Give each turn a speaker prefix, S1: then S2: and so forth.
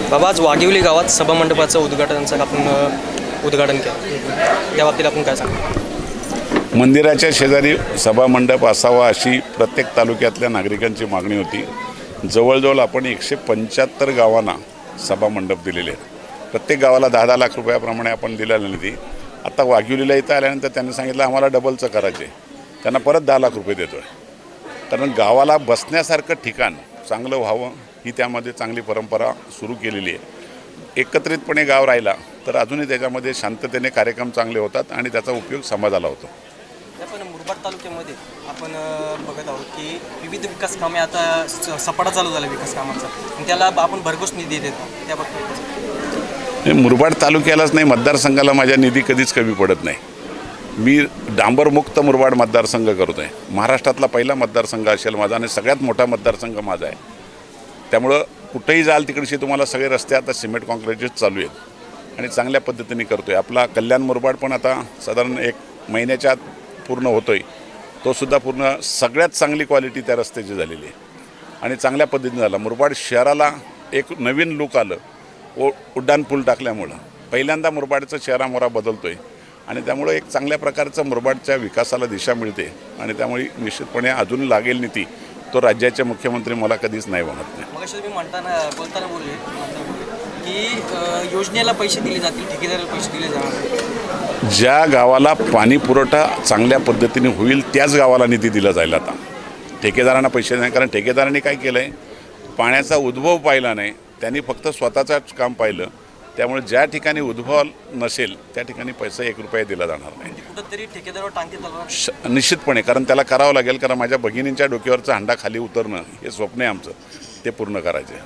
S1: बाबा आज वाघिवली गावात सभामंडपाचं उद्घाटनाचं आपण उद्घाटन केलं, त्या बाबतीत आपण काय सांगू?
S2: मंदिराच्या शेजारी सभामंडप असावा अशी प्रत्येक तालुक्यातल्या नागरिकांची मागणी होती. जवळजवळ आपण 175 गावांना सभामंडप दिलेले आहेत. प्रत्येक गावाला 10-10 लाख रुपयाप्रमाणे आपण दिलेला निधी. आता वाघिवलीला इथं आल्यानंतर त्यांनी सांगितलं आम्हाला डबलचं करायचे, त्यांना परत 10 लाख रुपये देतो आहे. कारण गावाला बसण्यासारखं ठिकाण चांगलं व्हावं ही त्यामध्ये चांगली परंपरा सुरू केलेली आहे. एकत्रितपणे गाव राहिला तर अजूनही त्याच्यामध्ये शांततेने कार्यक्रम चांगले होतात आणि त्याचा उपयोग समाजाला होतो.
S1: पण मुरबाड तालुक्यामध्ये आपण बघत आहोत की विविध विकास कामे आता सपाटा चालू झाला विकास कामांचा, त्याला आपण भरघोस निधी देतो, त्याबाबतीत
S2: मुरबाड तालुक्यालाच नाही मतदारसंघाला माझ्या निधी कधीच कमी पडत नाही. मी डांबरमुक्त मुरबाड मतदारसंघ करतो आहे. महाराष्ट्रातला पहिला मतदारसंघ असेल माझा आणि सगळ्यात मोठा मतदारसंघ माझा आहे. त्यामुळं कुठेही जाल तिकडचे तुम्हाला सगळे रस्ते आता सिमेंट कॉन्क्रीटचेच चालू आहेत आणि चांगल्या पद्धतीने करतो आहे. आपला कल्याण मुरबाड पण आता साधारण 1 महिन्याच्या आत पूर्ण होतो आहे. तोसुद्धा पूर्ण सगळ्यात चांगली क्वालिटी त्या रस्त्याची झालेली आहे आणि चांगल्या पद्धतीने झाला. मुरबाड शहराला एक नवीन लूक आलं उड्डाण पूल टाकल्यामुळं. पहिल्यांदा मुरबाडचं चेहरामोहरा बदलतो आहे आणि त्यामुळं एक चांगल्या प्रकारचं मुरबाडच्या विकासाला दिशा मिळते आणि त्यामुळे निश्चितपणे अजून लागेल नीती तो राज्याचे मुख्यमंत्री मला कधीच नाही म्हणत नाही.
S1: मग तुम्ही बोलताना बोलले की योजनेला पैसे दिले जातील, ठेकेदाराला पैसे दिले जाणार.
S2: ज्या गावाला पाणी पुरवठा चांगल्या पद्धतीने होईल त्याच गावाला निधी दिला जाईल. आता ठेकेदारांना पैसे नाही, कारण ठेकेदारांनी काय केलं आहे, पाण्याचा उद्भव पाहिला नाही, त्यांनी फक्त स्वतःचंच काम पाहिलं. त्यामुळे ज्या ठिकाणी उद्भव नसेल त्या ठिकाणी पैसा 1 रुपया दिला जाणार नाही.
S1: कुठंतरी ठेकेदारावर टांगती तलवार
S2: निश्चितपणे, कारण त्याला करावं लागेल. कारण माझ्या भगिनींच्या डोक्यावरचा हंडा खाली उतरणं हे स्वप्न आहे आमचं, ते पूर्ण करायचे.